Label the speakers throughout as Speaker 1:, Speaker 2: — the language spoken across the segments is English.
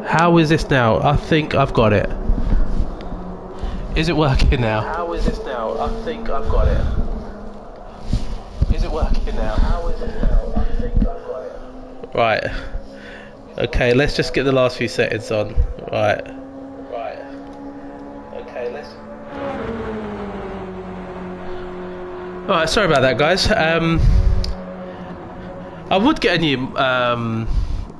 Speaker 1: How is this now? I think I've got it. Is it working now?
Speaker 2: How is this now? I think I've got it. Is it working now? How is it now? I think I've got it.
Speaker 1: Right. Okay, let's just get the last few settings on. Right.
Speaker 2: Right. Okay, let's...
Speaker 1: Alright, sorry about that, guys. I would get a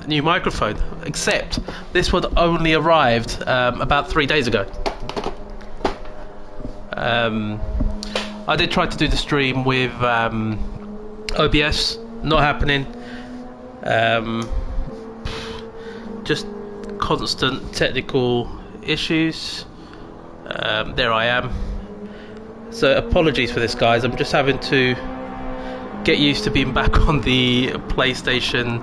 Speaker 1: new microphone, except this one only arrived about 3 days ago. I did try to do the stream with OBS, not happening. Just constant technical issues. There I am. So apologies for this, guys. I'm just having to get used to being back on the PlayStation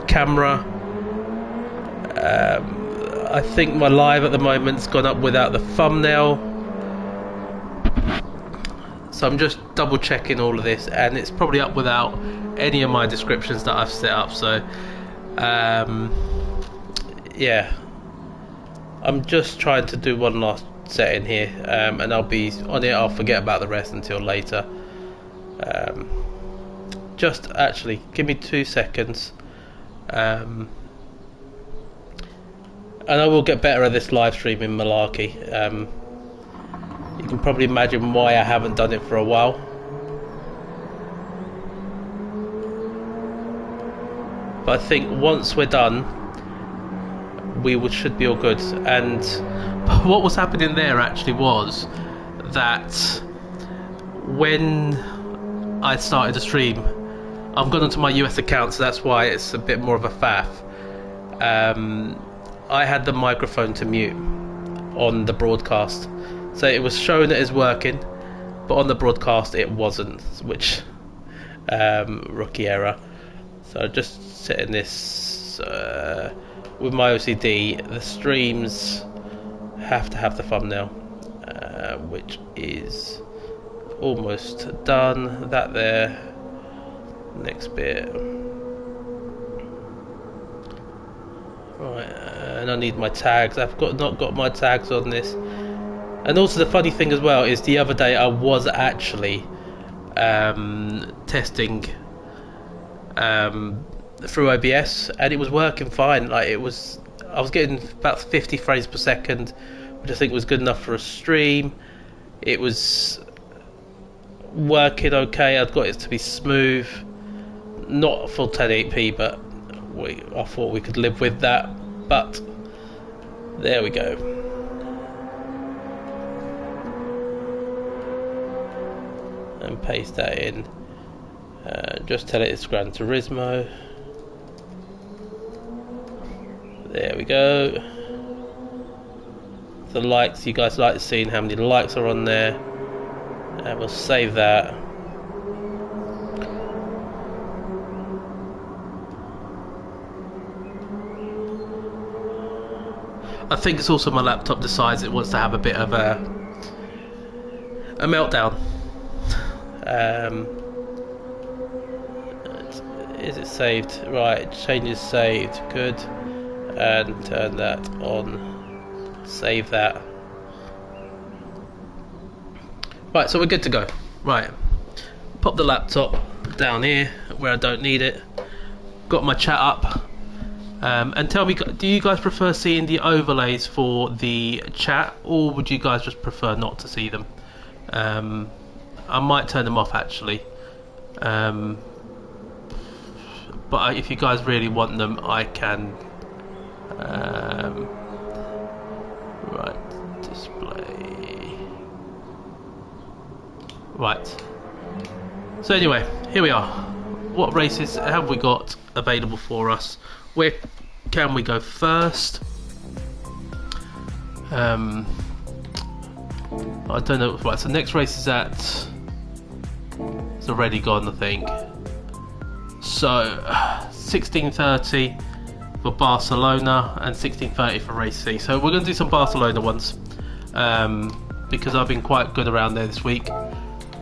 Speaker 1: camera. I think my live at the moment's gone up without the thumbnail, so I'm just double checking all of this, and it's probably up without any of my descriptions that I've set up. So yeah, I'm just trying to do one last setting here, and I'll be on it. I'll forget about the rest until later. Just actually give me 2 seconds. and I will get better at this live streaming malarkey. You can probably imagine why I haven't done it for a while. But I think once we're done, should be all good. And what was happening there actually was that when I started the stream, I've gone onto my US account, so that's why it's a bit more of a faff. I had the microphone to mute on the broadcast, so it was showing it as working, but on the broadcast it wasn't, which rookie error. So just setting this with my OCD, the streams have to have the thumbnail, which is almost done. That there, next bit. Right, and I need my tags. I've not got my tags on this. And also the funny thing as well is the other day I was actually testing through OBS, and it was working fine. Like I was getting about 50 frames per second, which I think was good enough for a stream. It was working okay. I'd got it to be smooth, not full 1080p, but I thought we could live with that. But there we go. And paste that in. Just tell it it's Gran Turismo. There we go. The likes, you guys like seeing how many likes are on there. And we'll save that. I think it's also my laptop decides it wants to have a bit of a meltdown. Is it saved? Right, changes saved. Good. And turn that on. Save that. Right, so we're good to go. Right, pop the laptop down here where I don't need it. Got my chat up. And tell me, do you guys prefer seeing the overlays for the chat, or would you guys just prefer not to see them? I might turn them off actually. But if you guys really want them, I can. Right, display. Right. So anyway, here we are. What races have we got available for us? Where can we go first? I don't know. Right, so next race is at. It's already gone, I think. So 16:30 for Barcelona and 16:30 for race C. So we're going to do some Barcelona ones because I've been quite good around there this week. I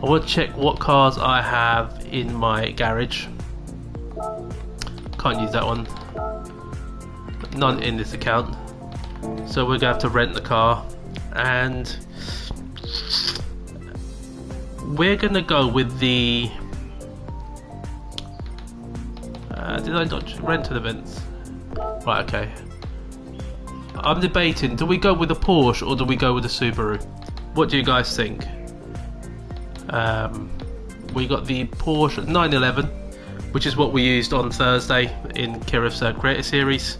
Speaker 1: want to check what cars I have in my garage. Can't use that one. None in this account. So we're going to have to rent the car, and we're going to go with the. Did I not rent an event? Right, okay. I'm debating, do we go with a Porsche or do we go with a Subaru? What do you guys think? We got the Porsche 911, which is what we used on Thursday in Kirif's Creator Series,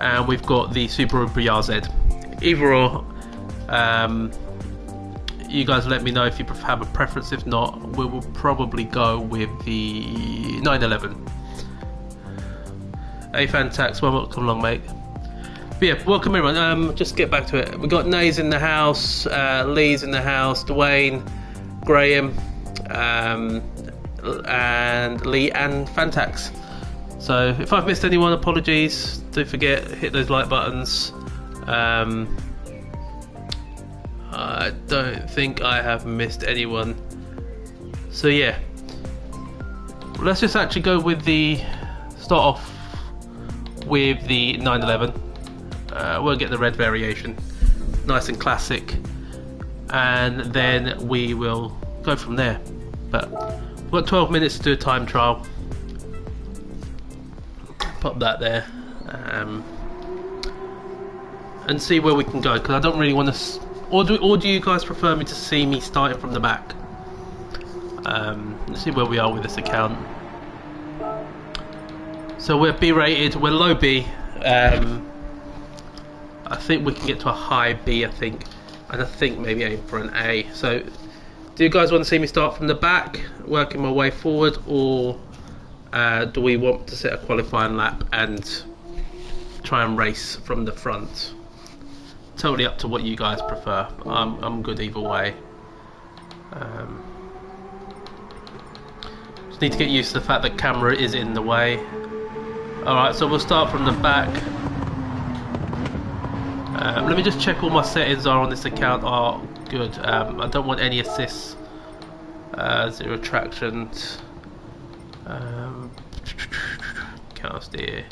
Speaker 1: and we've got the Subaru Briar Z. Either or, you guys let me know if you have a preference. If not, we will probably go with the 911. Hey Fantax, welcome along, mate. But yeah, welcome everyone. Just get back to it. We got Nays in the house, Lee's in the house, Dwayne, Graham, and Lee and Fantax. So if I've missed anyone, apologies. Don't forget, hit those like buttons. I don't think I have missed anyone. So yeah, let's just actually go with the start off with the 911. We'll get the red variation, nice and classic, and then we will go from there. But we've got 12 minutes to do a time trial. Pop that there. and see where we can go, because I don't really want to. Or do you guys prefer me to see me starting from the back? Let's see where we are with this account. So we're B rated, we're low B. I think we can get to a high B, I think, and I think maybe aim for an A. So do you guys want to see me start from the back, working my way forward, or do we want to set a qualifying lap and try and race from the front? Totally up to what you guys prefer. I'm good either way. Just need to get used to the fact that camera is in the way. Alright, so we'll start from the back. Let me just check all my settings are on this account are good. I don't want any assists. Zero traction. Can't steer.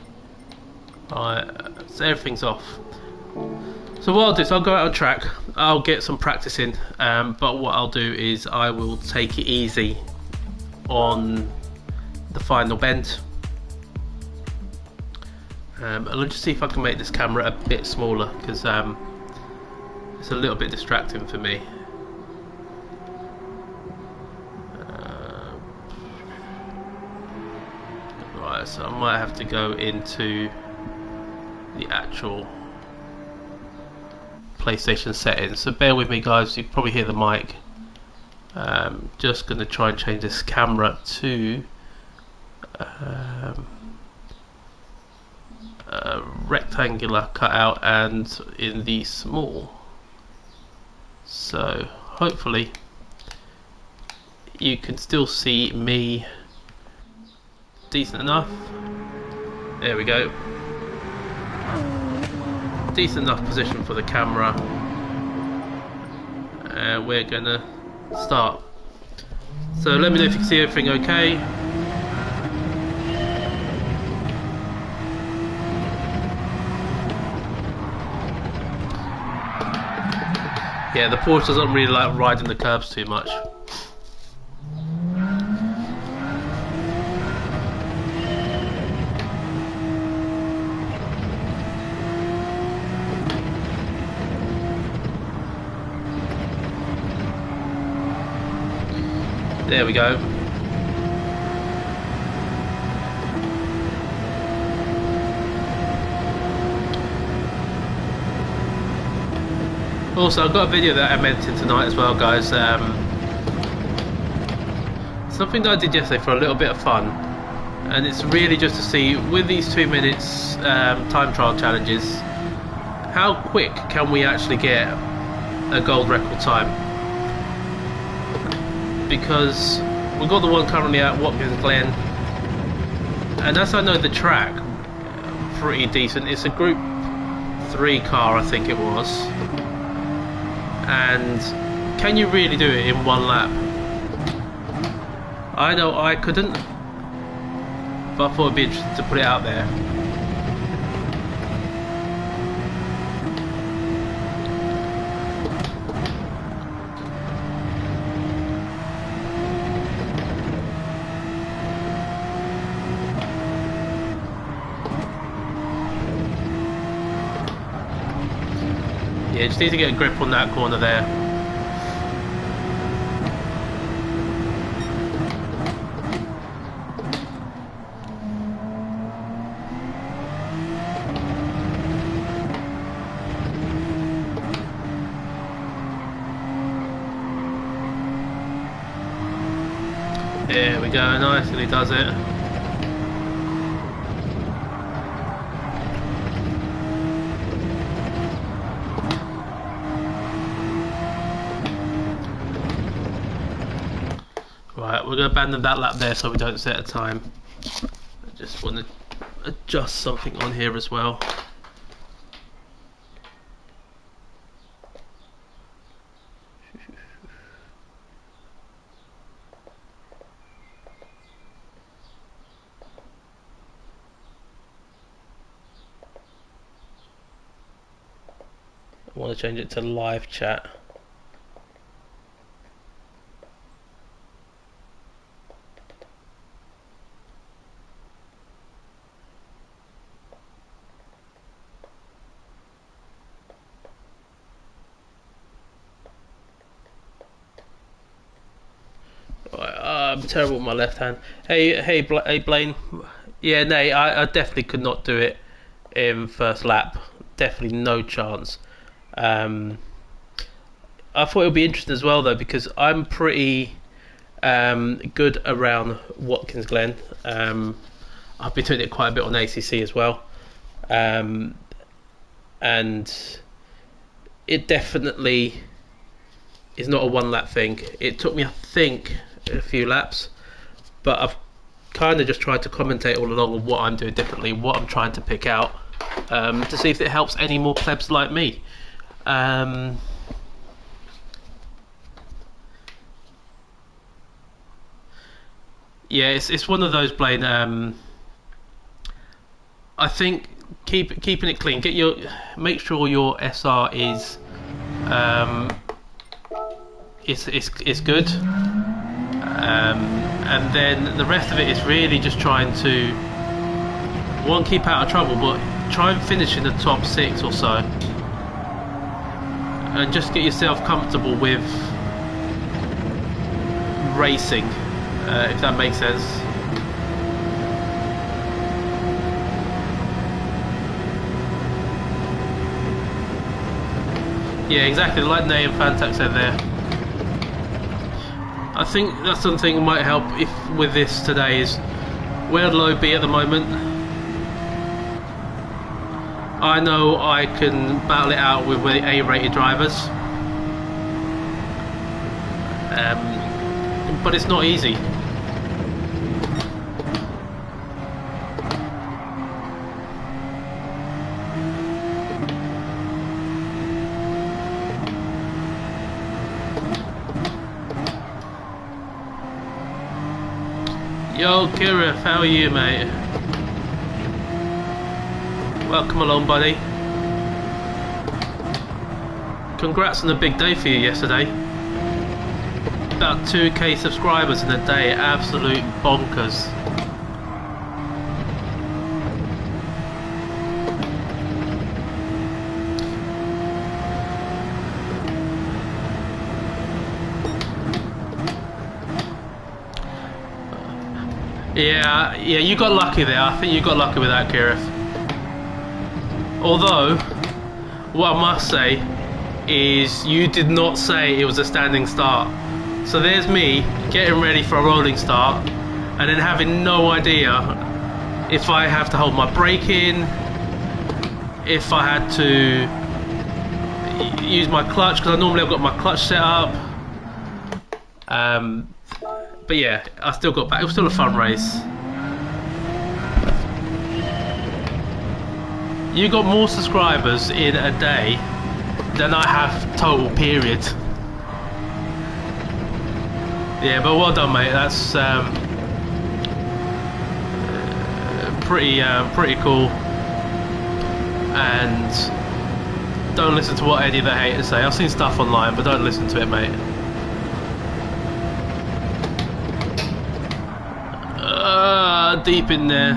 Speaker 1: Alright, so everything's off. So what I'll do is I'll go out on track, I'll get some practice in, but what I'll do is I will take it easy on the final bend. I'll just see if I can make this camera a bit smaller, because it's a little bit distracting for me. Right, so I might have to go into the actual PlayStation settings, so bear with me guys, you can probably hear the mic. Just going to try and change this camera to rectangular cutout and in the small, so hopefully you can still see me decent enough. There we go, decent enough position for the camera, and we're gonna start. So let me know if you can see everything okay. Yeah, the Porsche doesn't really like riding the curbs too much. There we go. Also, I've got a video that I'm editing tonight as well, guys. Something that I did yesterday for a little bit of fun, and it's really just to see, with these 2 minutes time trial challenges, how quick can we actually get a gold record time? Because we've got the one currently at Watkins Glen, and as I know the track pretty decent, it's a Group 3 car I think it was, and can you really do it in one lap? I know I couldn't, but I thought it'd be interesting to put it out there. Yeah, just need to get a grip on that corner there. There we go, nicely does it. Right, we're going to abandon that lap there so we don't set a time. I just want to adjust something on here as well. I want to change it to live chat. I'm terrible with my left hand. Hey, Blaine. Yeah, no, I definitely could not do it in first lap. Definitely no chance. I thought it would be interesting as well though, because I'm pretty good around Watkins Glen. I've been doing it quite a bit on ACC as well, and it definitely is not a one lap thing. It took me, I think, a few laps, but I've kind of just tried to commentate all along on what I'm doing differently, what I'm trying to pick out, to see if it helps any more plebs like me. Yeah, it's one of those, Blaine. I think keeping it clean. Make sure your SR is good, and then the rest of it is really just trying to keep out of trouble, but try and finish in the top 6 or so, and just get yourself comfortable with racing, if that makes sense. Yeah, exactly, like Nay and Fantac said there. I think that's something that might help with this today is where low be at the moment. I know I can battle it out with A-rated drivers, but it's not easy. Yo, Kira, how are you, mate? Welcome along, buddy. Congrats on the big day for you yesterday. About 2k subscribers in a day, absolute bonkers. Yeah, you got lucky there. I think you got lucky with that, Kirith. Although, what I must say is you did not say it was a standing start. So there's me getting ready for a rolling start and then having no idea if I have to hold my brake in, if I had to use my clutch, because normally I've got my clutch set up. But yeah, I still got back. It was still a fun race. You got more subscribers in a day than I have total, period. Yeah, but well done, mate. That's pretty cool. And don't listen to what any of the haters say. I've seen stuff online, but don't listen to it, mate. Deep in there.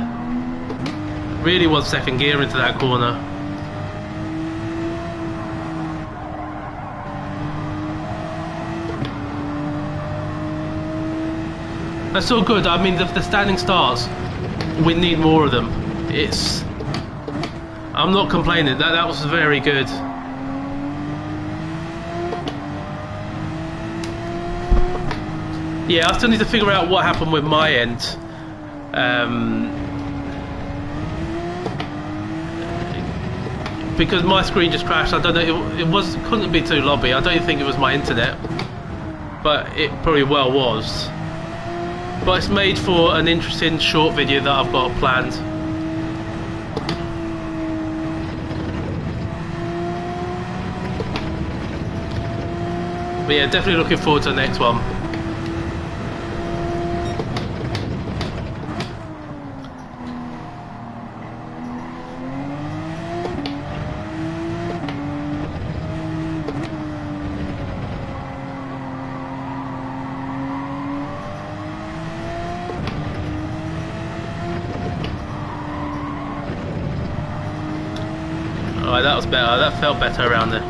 Speaker 1: Really was second gear into that corner. That's all good. I mean, the standing starts, we need more of them. I'm not complaining. That was very good. Yeah, I still need to figure out what happened with my end. Because my screen just crashed. I don't know. It couldn't be too lobby. I don't think it was my internet, but it probably well was. But it's made for an interesting short video that I've got planned. But yeah, definitely looking forward to the next one. Alright, that was better. That felt better around there.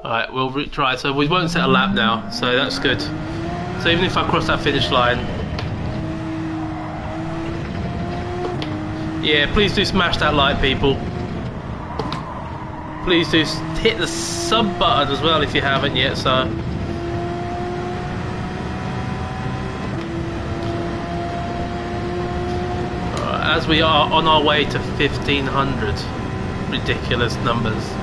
Speaker 1: Alright, we'll retry. So we won't set a lap now, so that's good. So even if I cross that finish line, yeah, please do smash that like, people. Please do hit the sub button as well if you haven't yet. So as we are on our way to 1500, ridiculous numbers.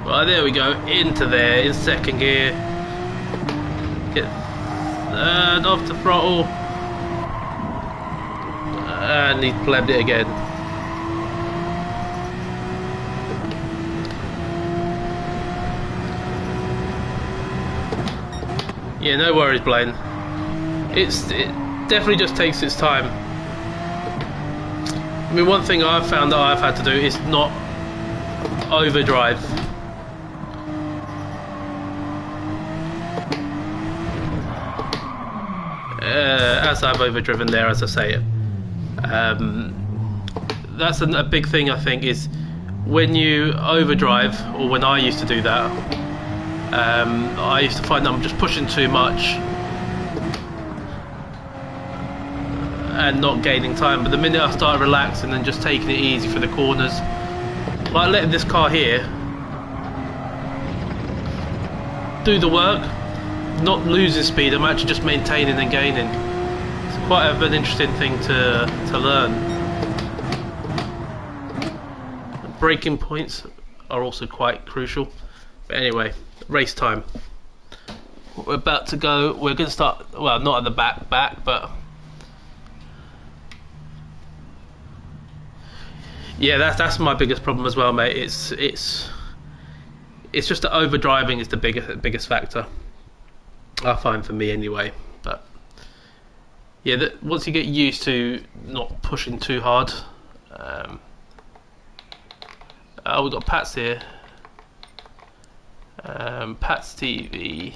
Speaker 1: Right, there we go, into there in second gear. Get third off the throttle, and he plebbed it again. Yeah, no worries, Blaine. It definitely just takes its time. I mean, one thing I've found that I've had to do is not overdrive. As I've overdriven there, as I say it. That's a big thing, I think, is when you overdrive, or when I used to do that, I used to find that I'm just pushing too much and not gaining time. But the minute I start relaxing and just taking it easy for the corners, like letting this car here do the work, not losing speed, I'm actually just maintaining and gaining. It's quite an interesting thing to learn. Braking points are also quite crucial. But anyway, race time. We're about to go. We're going to start. Well, not at the back, but yeah, that's my biggest problem as well, mate. It's just that overdriving is the biggest factor, I find, for me anyway. But yeah, once you get used to not pushing too hard. Oh, we've got Pat's here. Pat's TV.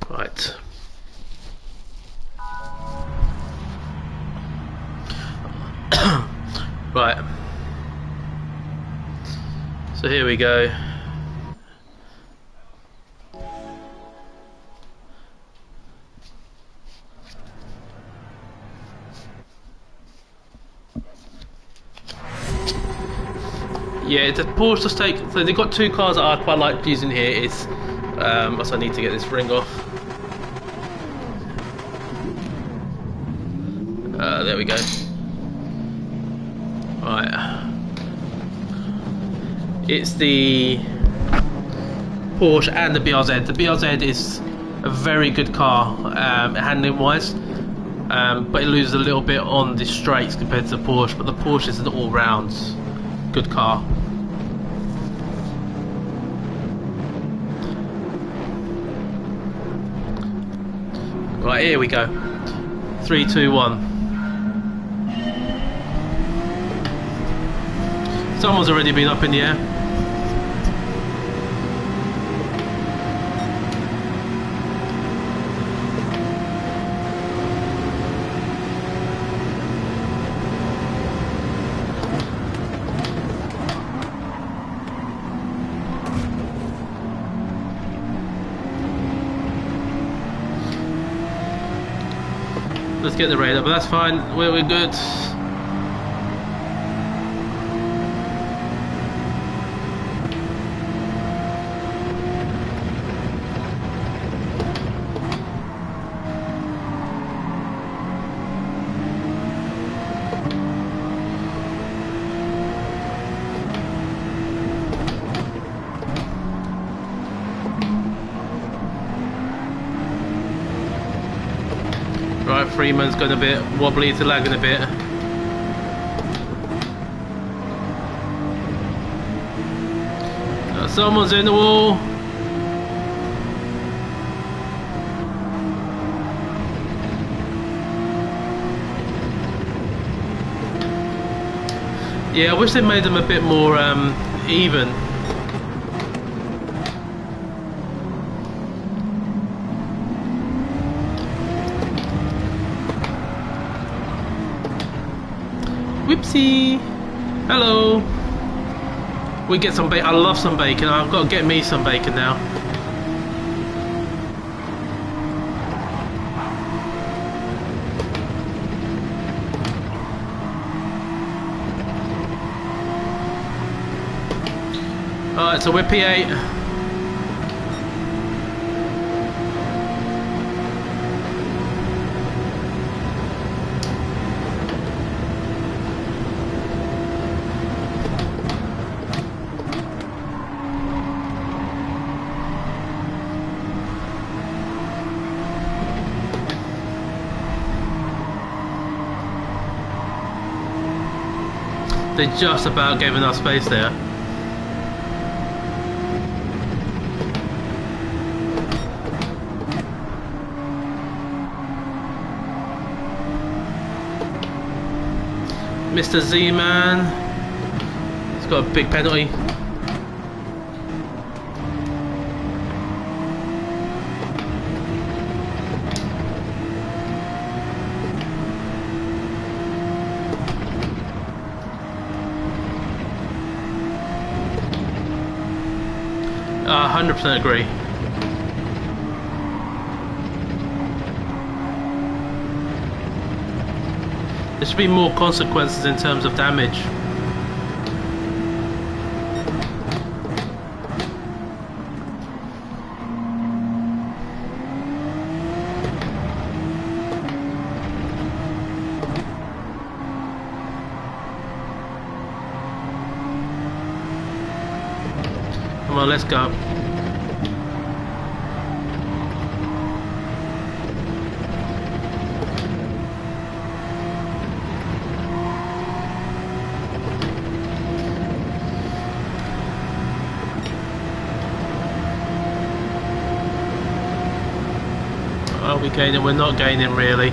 Speaker 1: Right. Right. So here we go. Yeah, the Porsche just take. So they've got two cars that I quite like using here. Is also I need to get this ring off. There we go. Right. It's the Porsche and the BRZ. The BRZ is a very good car, handling wise, but it loses a little bit on the straights compared to the Porsche. But the Porsche is an all-round good car. Right, here we go. 3, 2, 1. Someone's already been up in the air. Let's get the radar, but that's fine. We're good. Right, Freeman's going a bit wobbly to lagging a bit. Someone's in the wall. Yeah, I wish they made them a bit more even. Missy! Hello! We get some bacon. I love some bacon. I've got to get me some bacon now. Alright, so we're P8. They just about gave enough space there. Mr. Z-Man, he's got a big penalty. I 100% agree. There should be more consequences in terms of damage. Come on, let's go. Are we gaining? We're not gaining really.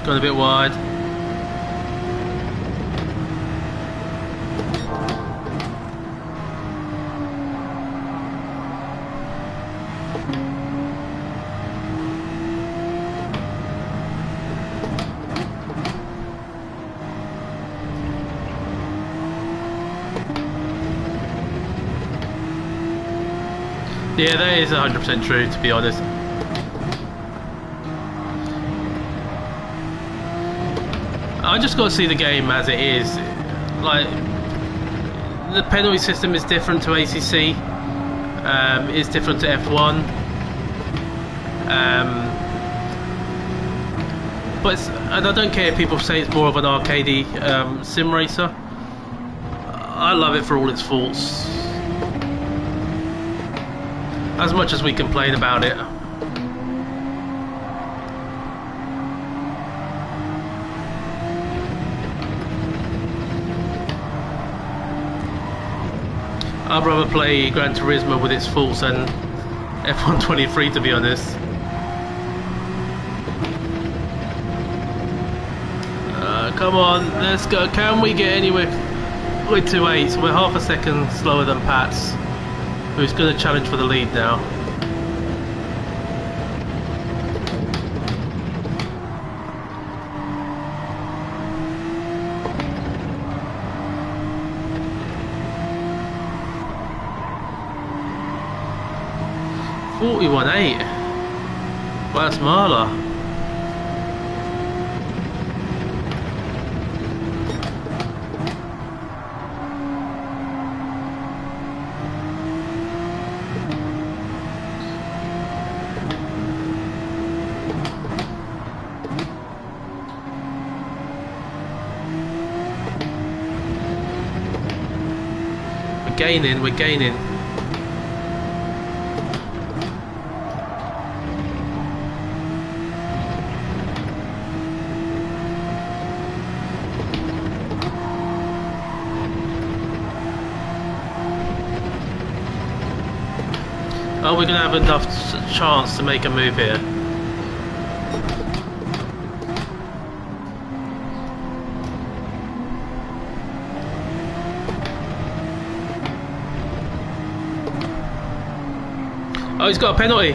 Speaker 1: Gone a bit wide. Yeah, that is 100% true, to be honest. I just got to see the game as it is. Like, the penalty system is different to ACC. It's different to F1. But and I don't care if people say it's more of an arcadey sim racer. I love it for all its faults. As much as we complain about it. I'd rather play Gran Turismo with its faults than F1 23, to be honest. Come on, let's go. Can we get anywhere with 2.8? We're half a second slower than Pat's, who's going to challenge for the lead now. .41.8. Well, that's Marla. We're gaining. Are we going to have enough chance to make a move here? Oh, he's got a penalty.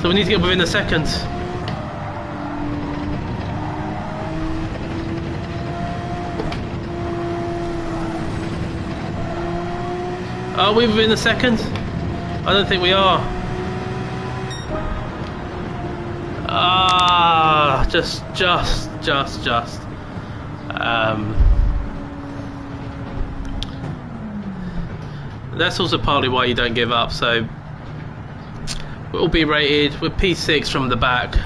Speaker 1: So we need to get within a second. Are we within a second? I don't think we are. Ah, just. That's also partly why you don't give up. So we'll be rated with P6 from the back.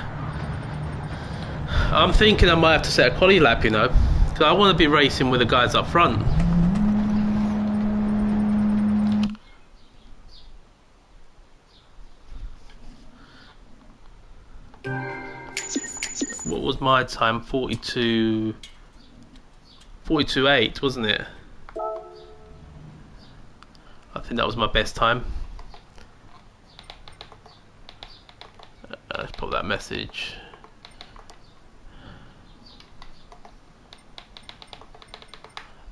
Speaker 1: I'm thinking I might have to set a quali lap, you know, because I want to be racing with the guys up front. What was my time? 42.8, wasn't it? I think that was my best time. Let's pop that message.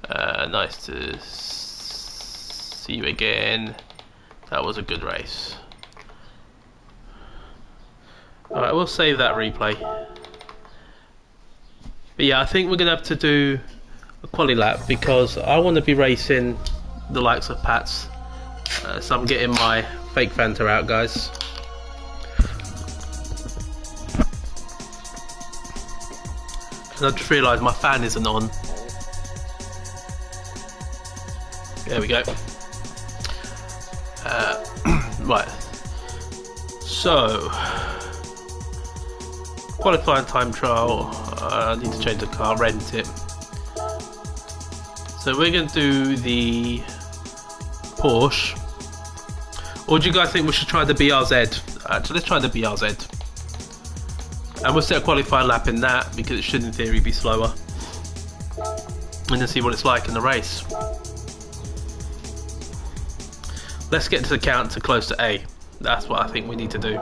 Speaker 1: Nice to see you again. That was a good race. Alright, we'll save that replay. But yeah, I think we're going to have to do a quali lap because I want to be racing the likes of Pat's. So I'm getting my fake Fanta out, guys. And I just realised my fan isn't on. There we go. Right. So, qualifying time trial. I need to change the car, rent it. So we're going to do the Porsche. Or do you guys think we should try the BRZ? Actually, let's try the BRZ. And we'll set a qualifying lap in that because it should in theory be slower. And then see what it's like in the race. Let's get to the count to close to A. That's what I think we need to do.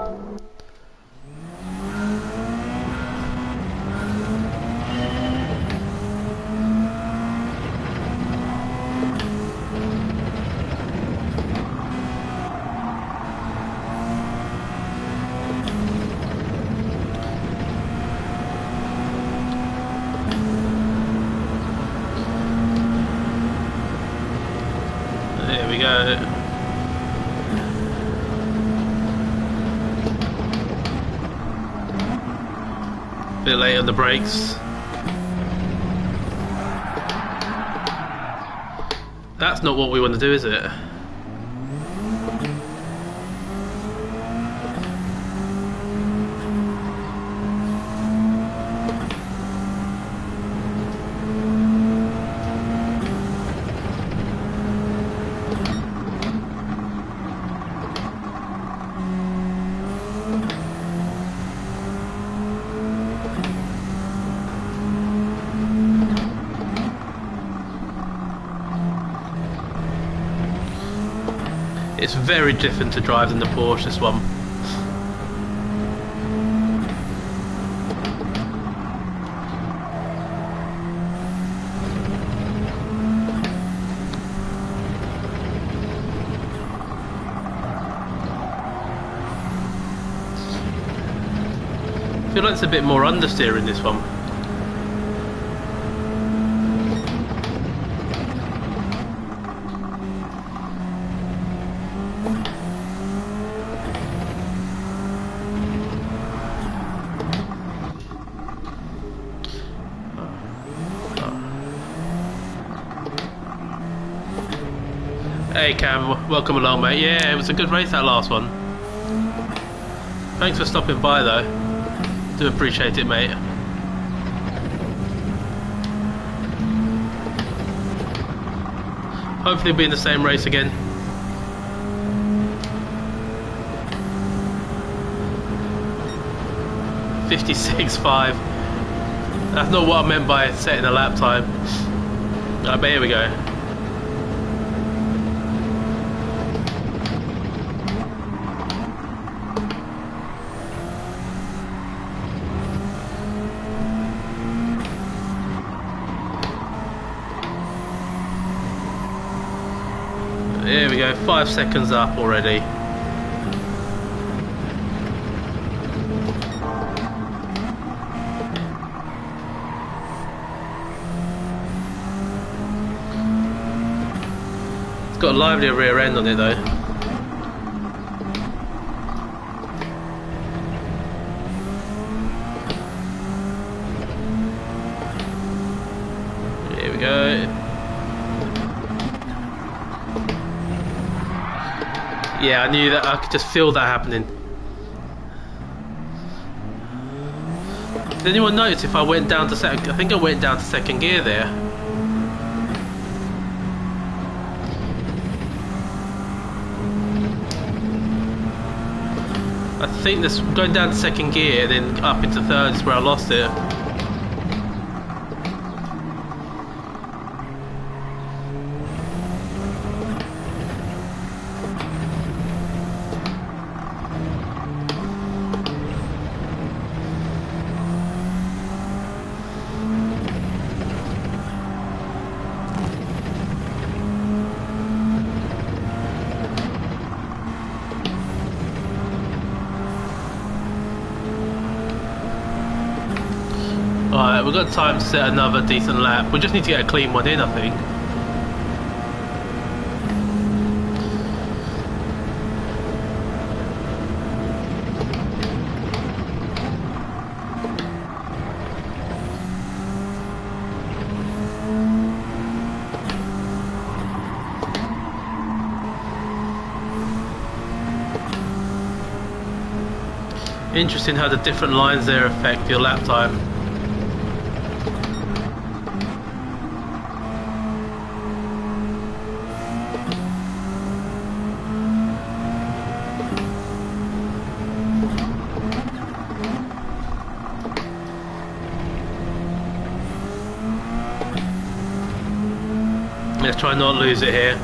Speaker 1: There we go. Bit late on the brakes. That's not what we want to do, is it? It's very different to drive than the Porsche, this one. I feel like it's a bit more understeer in this one. Hey Cam, welcome along mate. Yeah, it was a good race that last one. Thanks for stopping by though. Do appreciate it mate. Hopefully we'll be in the same race again. .56.5. That's not what I meant by setting a lap time. But here we go. we go, 5 seconds up already. It's got a lively rear end on it though. Here we go. Yeah, I knew that. I could just feel that happening. Did anyone notice if I went down to second? I think I went down to second gear there. I think this going down to second gear, then up into third is where I lost it. Alright, we've got time to set another decent lap. We just need to get a clean one in, I think. Interesting how the different lines there affect your lap time. Let's try not lose it here.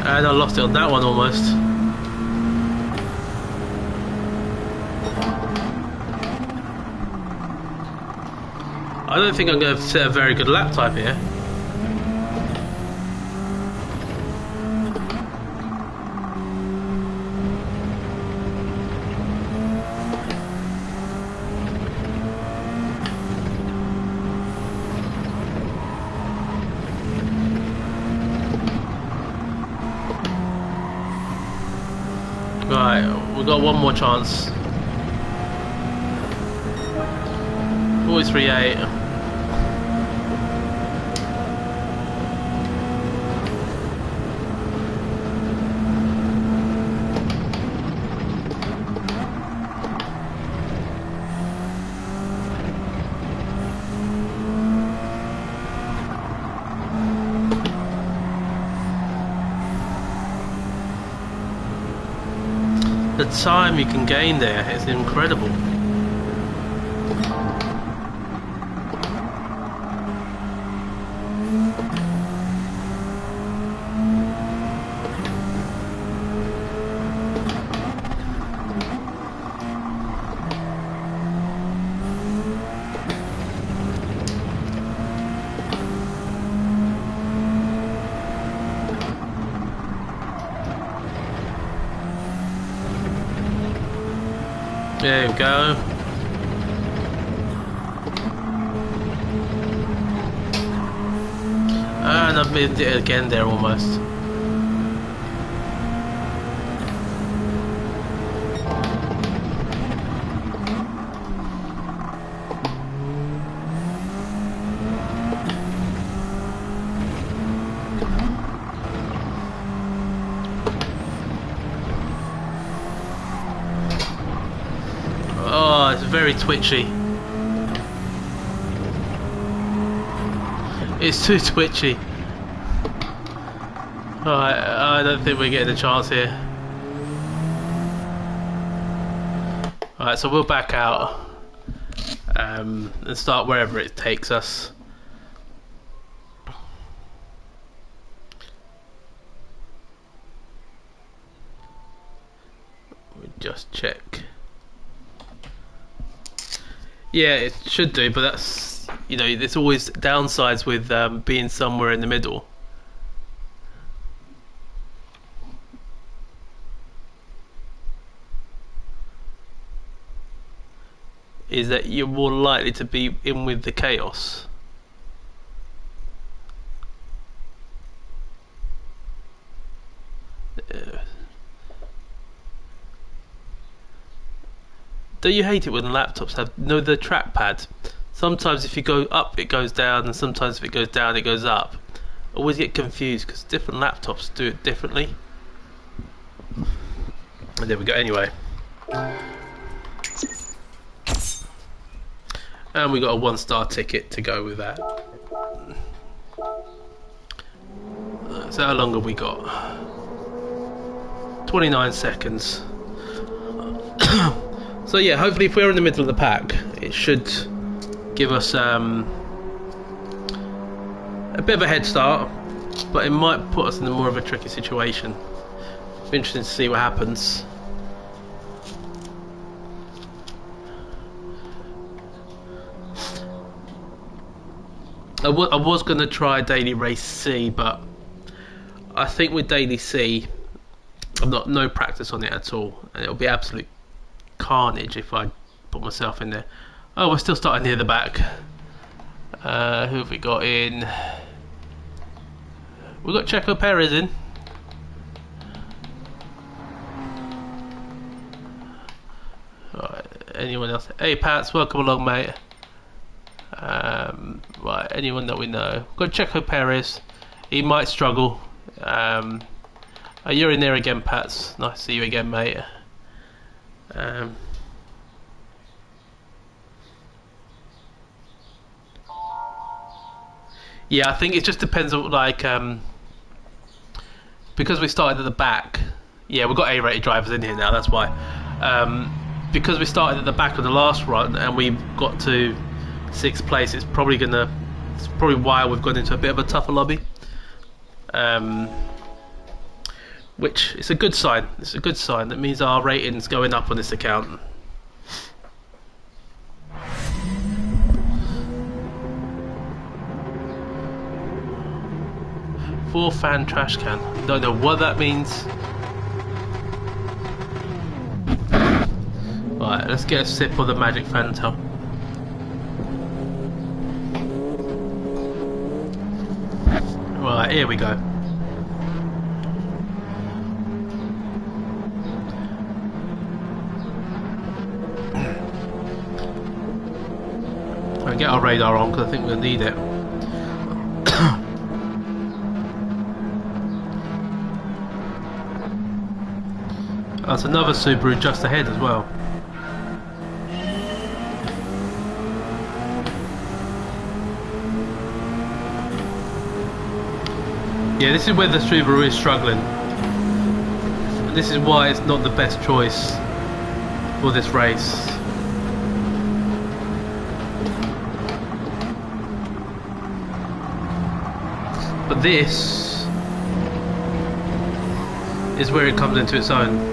Speaker 1: And I lost it on that one almost. I don't think I'm going to set a very good lap time here. Right, we've got one more chance. 43.8. The time you can gain there is incredible. There we go. And I've made it again there almost. Oh, it's very twitchy. It's too twitchy. Alright, I don't think we're getting a chance here. Alright, so we'll back out and start wherever it takes us. just check. Yeah, it should do, but that's, you know, there's always downsides with being somewhere in the middle. Is that you're more likely to be in with the chaos. Don't you hate it when laptops have the trackpad? Sometimes if you go up it goes down, and sometimes if it goes down it goes up. I always get confused because different laptops do it differently. And there we go. Anyway, and we got a 1-star ticket to go with that. So how long have we got? 29 seconds. So yeah, hopefully if we're in the middle of the pack, it should give us a bit of a head start, but it might put us in more of a tricky situation. Be interesting to see what happens. I was going to try Daily Race C, but I think with Daily C, I've got no practice on it at all, and it'll be absolute carnage if I put myself in there. Oh, we're still starting near the back. Who have we got in? We've got Checo Perez in. Right, anyone else? Hey Pats, welcome along, mate. Right, anyone that we know? We've got Checo Perez. He might struggle. You're in there again, Pats. Nice to see you again, mate. Yeah, I think it just depends on because we started at the back. Yeah, we've got A-rated drivers in here now. That's why. Because we started at the back of the last run and we got to 6th place, it's probably why we've gone into a bit of a tougher lobby. Which is a good sign. It's a good sign. That means our rating's going up on this account. Four fan trash can. Don't know what that means. Right, let's get a sip of the Magic Fanta. Right, here we go. I'll get our radar on because I think we'll need it. That's another Subaru just ahead as well. Yeah, this is where the Subaru is struggling. And this is why it's not the best choice for this race. But this is where it comes into its own.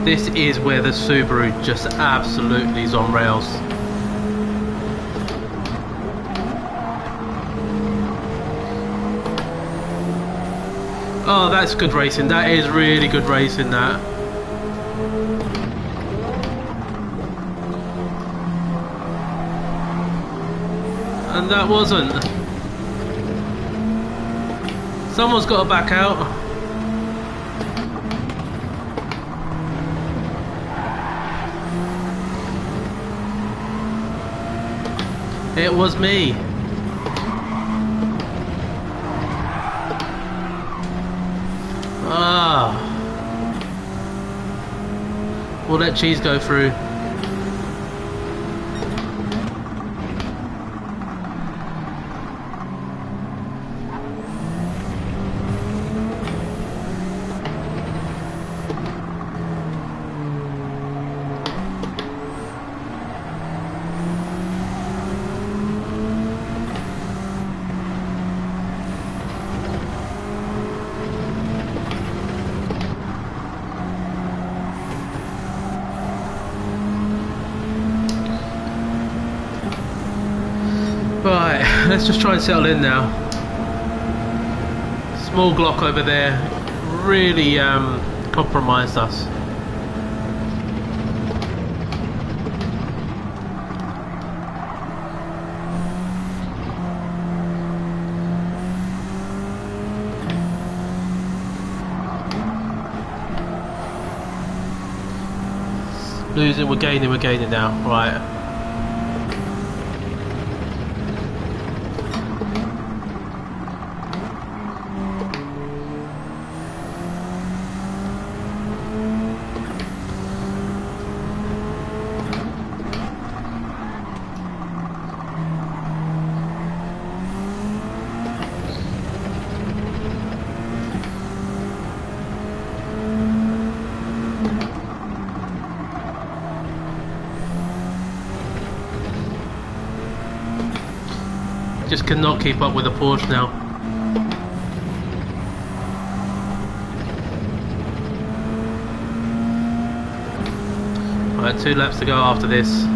Speaker 1: This is where the Subaru just absolutely is on rails. Oh, that's good racing. That is really good racing, that. And that wasn't. Someone's got to back out. It was me. Ah. We'll let cheese go through. Let's just try and settle in now. Small Glock over there really compromised us. Losing, we're gaining now, right. Just cannot keep up with the Porsche now. Alright, 2 laps to go after this.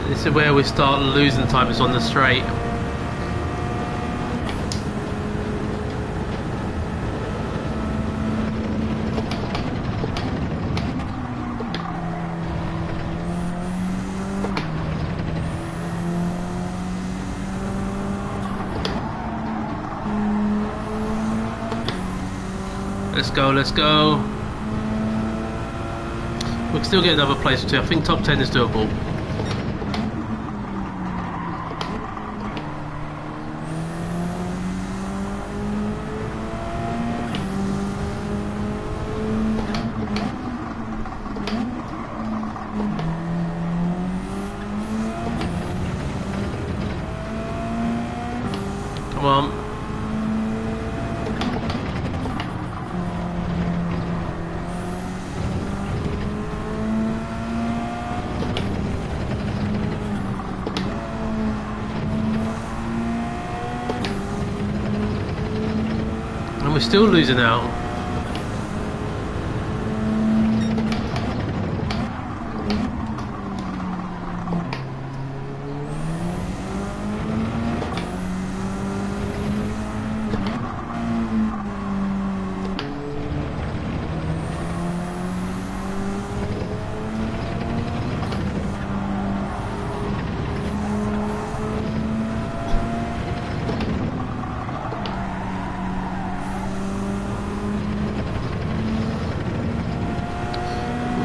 Speaker 1: This is where we start losing time, is on the straight. Let's go, let's go. We can still get another place or two. I think top 10 is doable. Come on. And we're still losing out.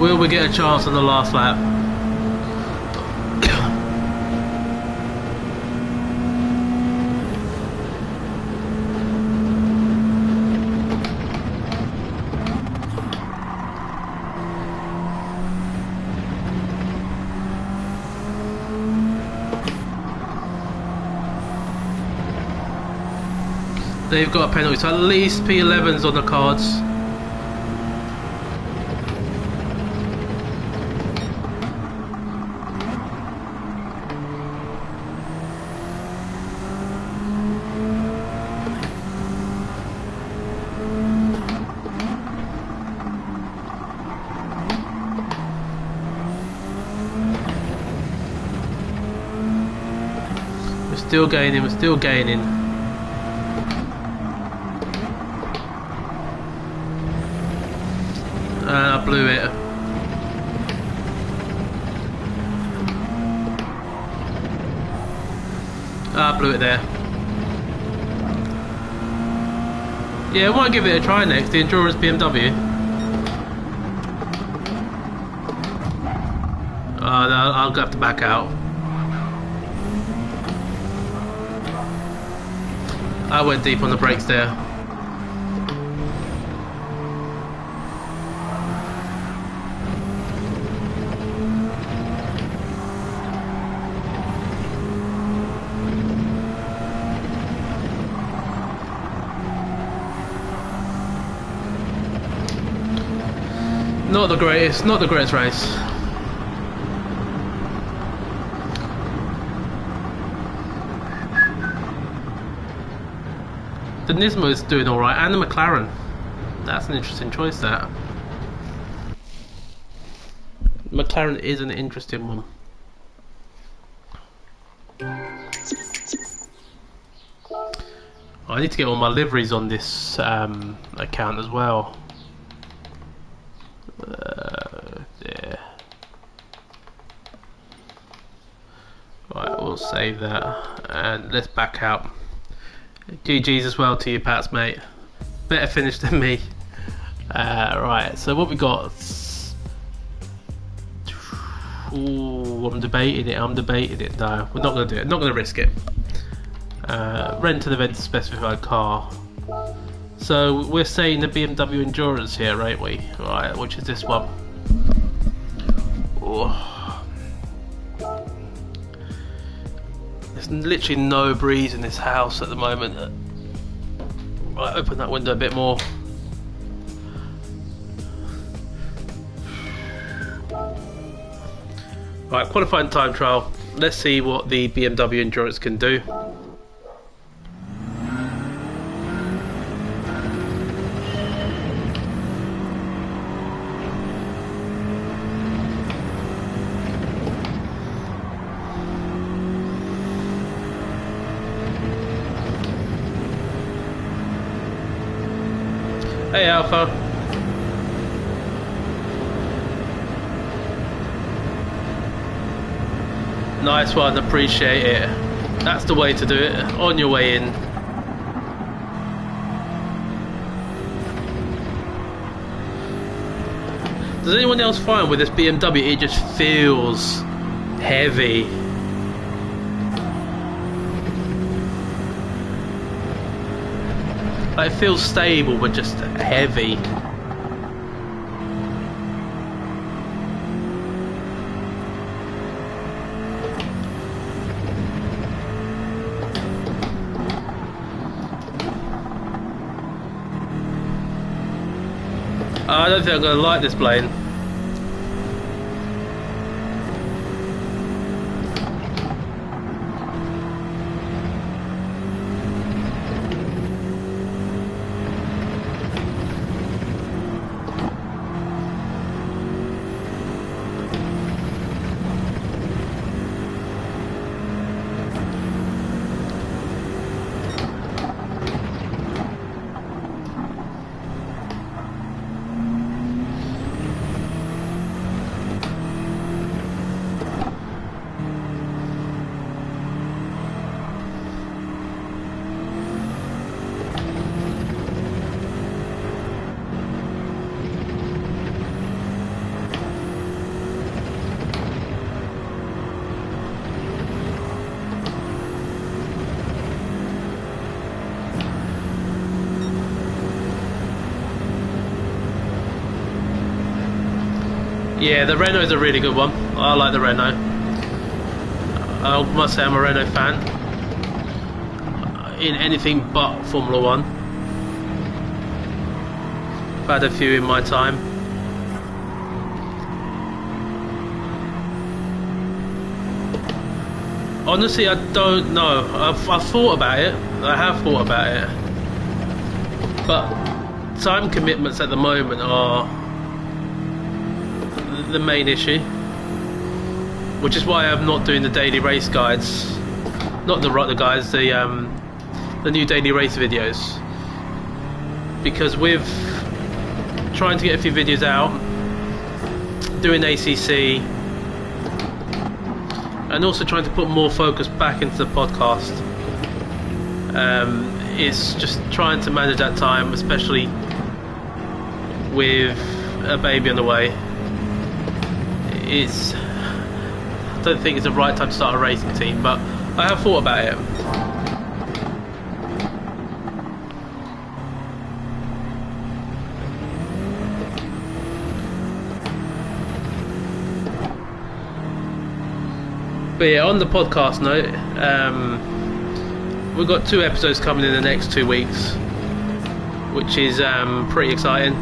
Speaker 1: Will we get a chance on the last lap? They've got a penalty, so at least P11's on the cards. We're still gaining, we're still gaining. I blew it. I blew it there. Yeah, I might give it a try next, the Endurance BMW. I'll have to back out. I went deep on the brakes there. Not the greatest race. The Nismo is doing alright, and the McLaren. That's an interesting choice, that. McLaren is an interesting one. I need to get all my liveries on this account as well. Yeah. Right, we'll save that and let's back out. GG's as well to you, Pats, mate. Better finish than me. Right, so what we got? Ooh, I'm debating it. No, we're not going to do it. Not going to risk it. Rent an event specified car. So we're saying the BMW Endurance here, right? Right, which is this one. Ooh. There's literally no breeze in this house at the moment. Right, open that window a bit more. Right, qualifying time trial. Let's see what the BMW Endurance can do. Hey Alpha. Nice one, appreciate it. That's the way to do it, on your way in. Does anyone else find with this BMW it just feels heavy? Like, it feels stable but just heavy. I don't think I'm going to like this plane. Yeah, the Renault is a really good one. I like the Renault. I must say I'm a Renault fan. In anything but Formula 1. I've had a few in my time. Honestly, I don't know. I've thought about it. I have thought about it. But time commitments at the moment are the main issue, which is why I'm not doing the daily race guides, not the guides, the new daily race videos, because with trying to get a few videos out, doing ACC, and also trying to put more focus back into the podcast, it's just trying to manage that time, especially with a baby on the way. I don't think it's the right time to start a racing team, but I have thought about it. But yeah, on the podcast note, we've got 2 episodes coming in the next 2 weeks, which is pretty exciting.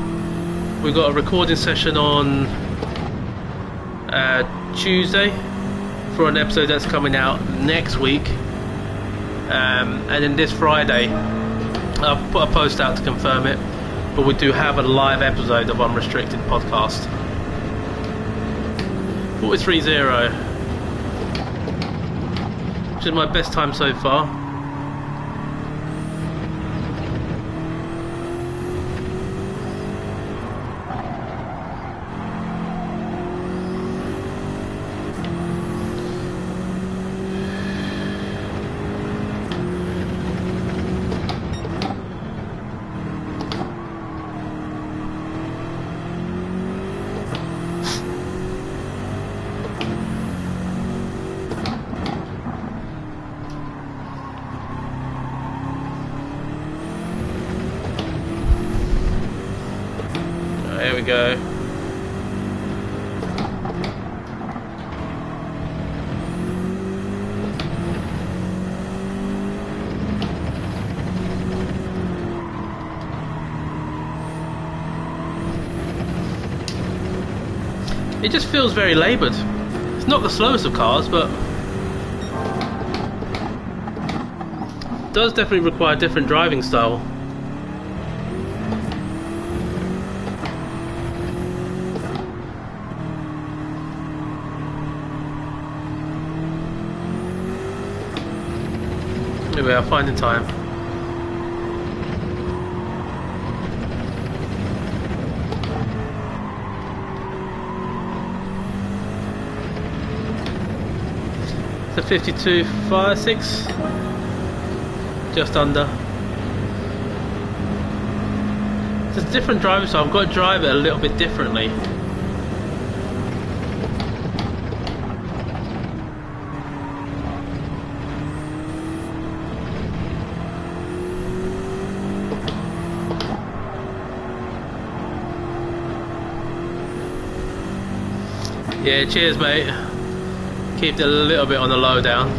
Speaker 1: We've got a recording session on Tuesday for an episode that's coming out next week, and then this Friday I'll put a post out to confirm it, but we do have a live episode of Unrestricted Podcast. 43.0, which is my best time so far. There we go. It just feels very laboured. It's not the slowest of cars, but it does definitely require a different driving style. Here we are, finding time. It's a 52.56, just under. It's a different driving style. I've got to drive it a little bit differently. Yeah, cheers mate. Keep it a little bit on the low down.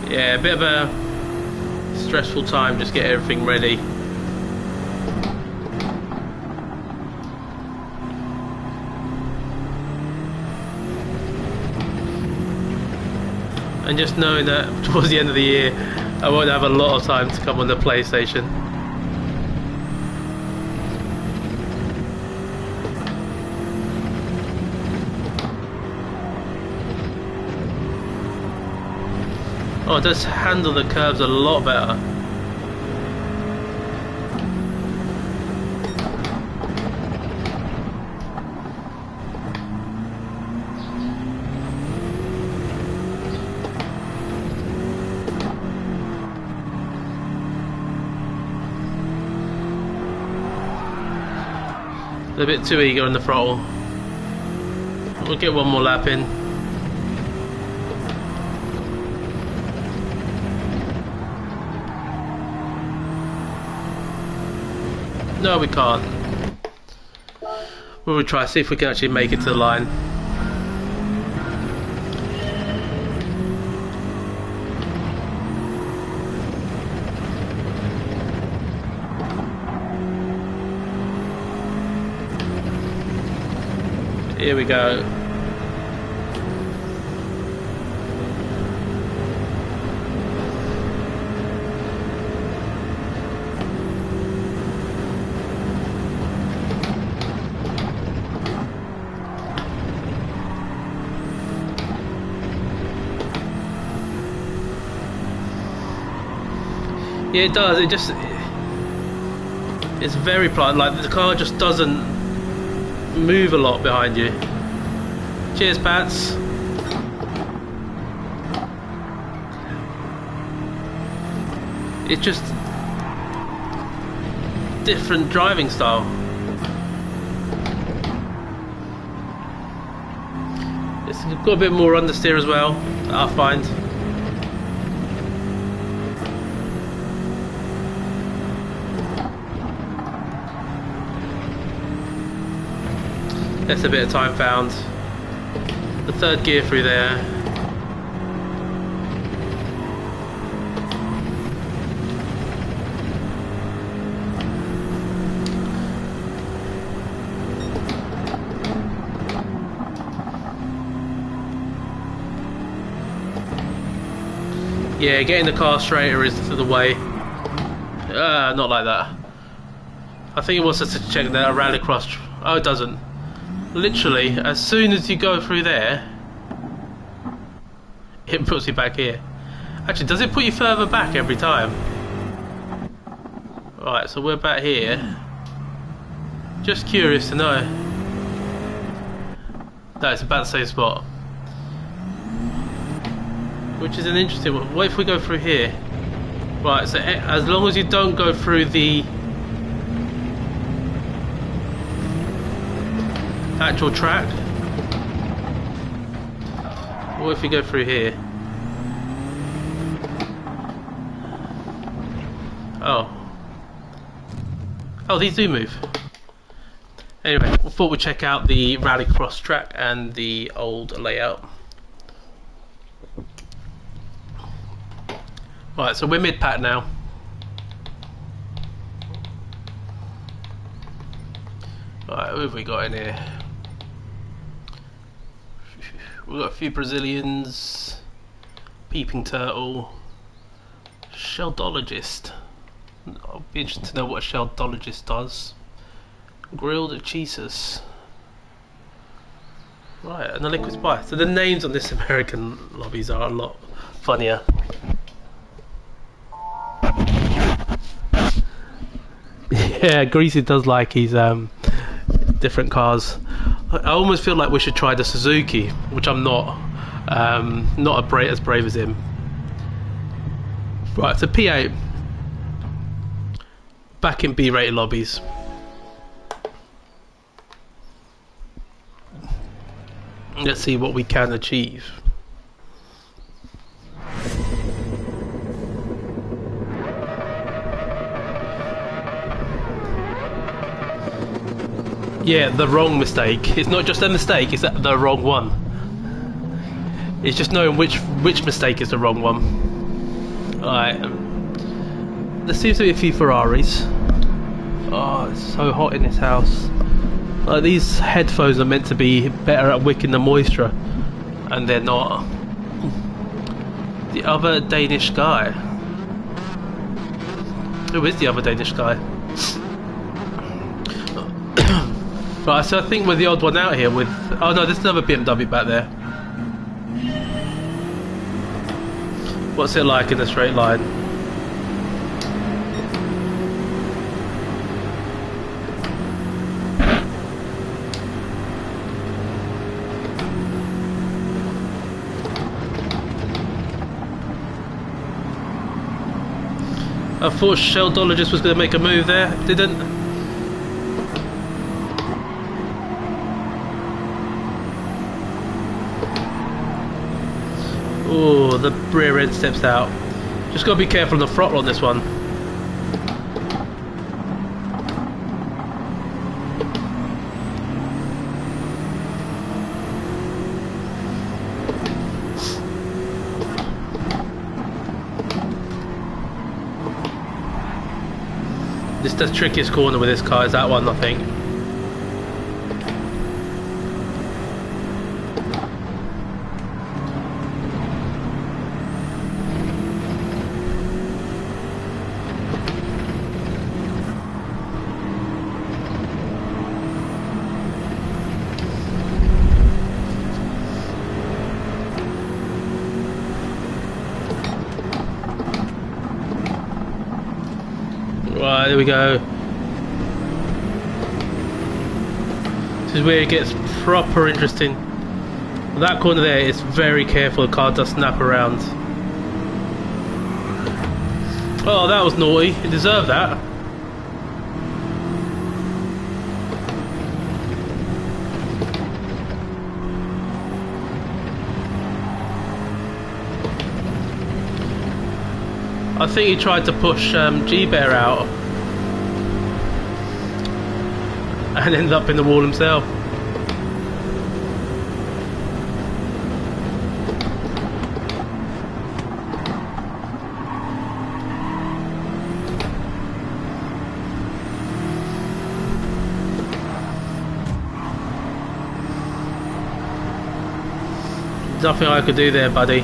Speaker 1: Yeah, a bit of a stressful time, just get everything ready. And just knowing that towards the end of the year I won't have a lot of time to come on the PlayStation. Oh, it does handle the curves a lot better. A bit too eager on the throttle. We'll get one more lap in. No, we can't. We'll try, see if we can actually make it to the line. Here we go. Yeah, it does. It's very pliant. Like the car just doesn't move a lot behind you. Cheers, Pats. It's just different driving style. It's got a bit more understeer as well, I find. That's a bit of time found. The third gear through there. Yeah, getting the car straighter is the way. Not like that. I think it wants us to check that around across. Oh, it doesn't. Literally, as soon as you go through there, it puts you back here. Actually, does it put you further back every time? Right, so we're back here. Just curious to know. No, it's about the same spot. Which is an interesting one. What if we go through here? Right, so as long as you don't go through the actual track. What if we go through here? Oh. Oh, these do move. Anyway, I thought we'd check out the Rallycross track and the old layout. Right, so we're mid-pack now. Right, what have we got in here? We've got a few Brazilians, Peeping Turtle, Sheldologist. I'll be interested to know what a Sheldologist does. Grilled cheeses. Right, and a liquid spice. So the names on this American lobbies are a lot funnier. Yeah, Greasy does like his different cars. I almost feel like we should try the Suzuki, which I'm not. Not as brave as him. Right, so P8. Back in B-rated lobbies. Let's see what we can achieve. Yeah, the wrong mistake. It's not just a mistake, it's the wrong one. It's just knowing which mistake is the wrong one. Alright. There seems to be a few Ferraris. Oh, it's so hot in this house. Like, these headphones are meant to be better at wicking the moisture, and they're not. The other Danish guy. Who is the other Danish guy? Right, so I think we're the odd one out here with... Oh no, there's another BMW back there. What's it like in a straight line? I thought Sheldologist was going to make a move there, didn't. Oh, the rear end steps out. Just got to be careful on the throttle on this one. This is the trickiest corner with this car, is that one, I think. Right, there we go. This is where it gets proper interesting. That corner there is very careful, the car does snap around. Oh, that was naughty. It deserved that. I think he tried to push G-Bear out and ended up in the wall himself. Nothing I could do there, buddy.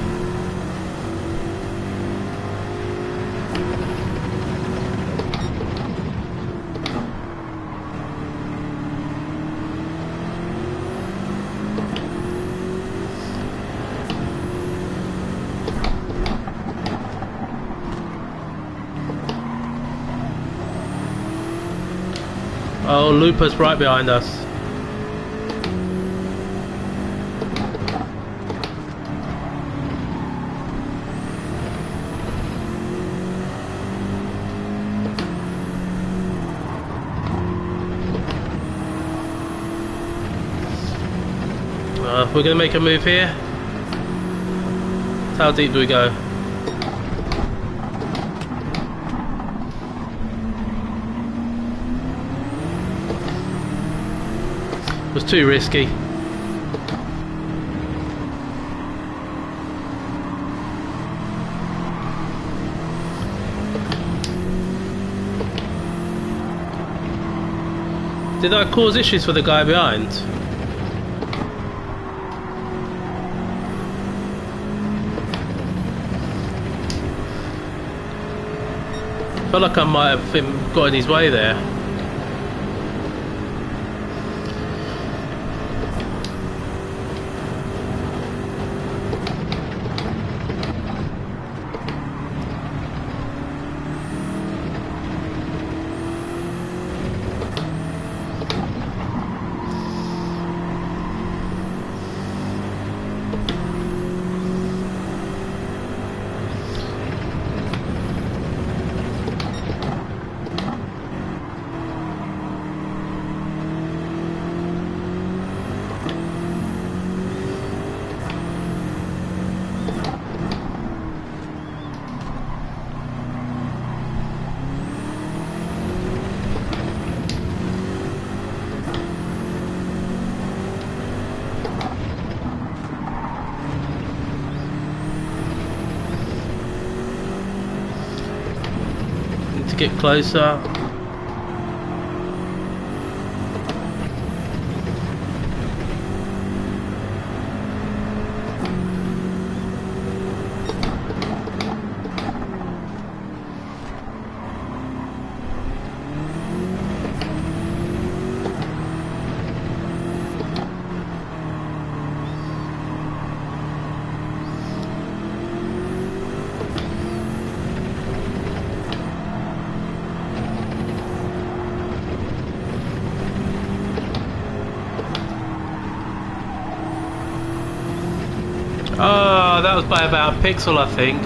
Speaker 1: Oh, Lupa's right behind us. We're going to make a move here. How deep do we go? It was too risky. Did that cause issues for the guy behind? I felt like I might have got in his way there. Get closer. Oh, that was by about a pixel, I think.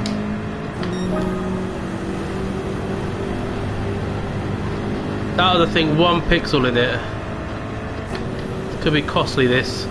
Speaker 1: That was, I think, 1 pixel in it. Could be costly, this.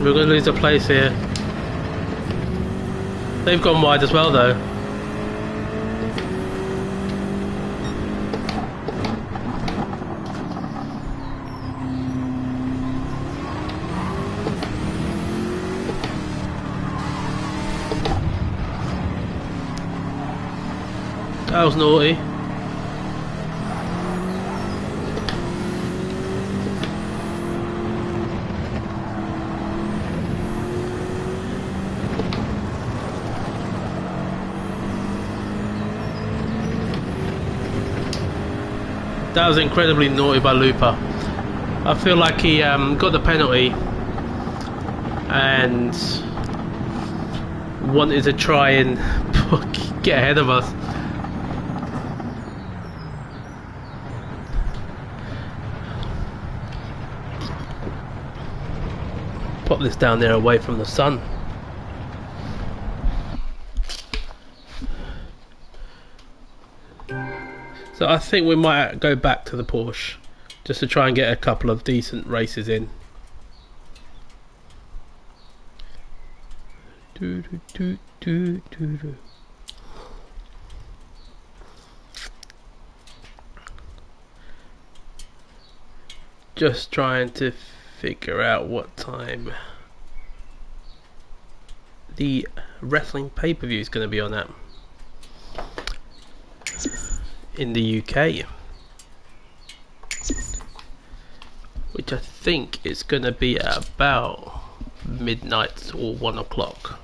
Speaker 1: We're going to lose a place here. They've gone wide as well, though. That was naughty. That was incredibly naughty by Lupa. I feel like he got the penalty and wanted to try and get ahead of us. Pop this down there away from the sun. So I think we might go back to the Porsche just to try and get a couple of decent races in. Just trying to figure out what time the wrestling pay-per-view is going to be on at in the UK, which I think is going to be at about midnight or 1 o'clock.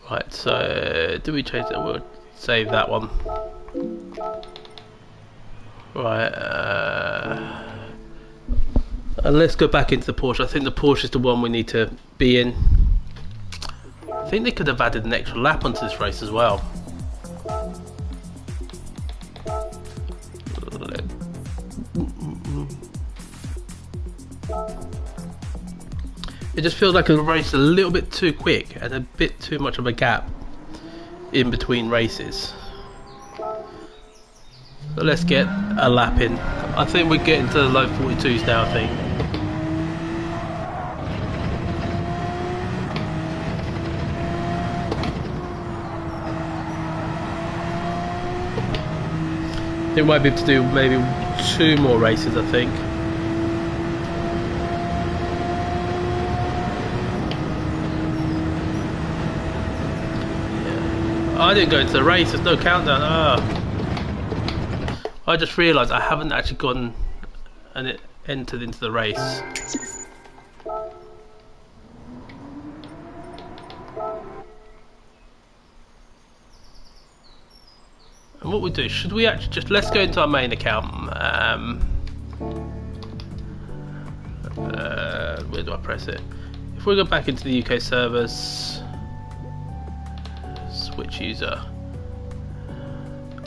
Speaker 1: Right, so do we change that? We'll save that one. Right, let's go back into the Porsche. I think the Porsche is the one we need to be in. I think they could have added an extra lap onto this race as well. It just feels like a race a little bit too quick and a bit too much of a gap in between races. But let's get a lap in. I think we're getting to the low 42s now, I think. I think we might be able to do maybe 2 more races, I think. I didn't go into the race, there's no countdown. I just realised I haven't actually gone and entered into the race. And what we do, should we actually just, let's go into our main account. Where do I press it? If we go back into the UK servers, switch user.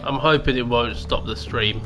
Speaker 1: I'm hoping it won't stop the stream.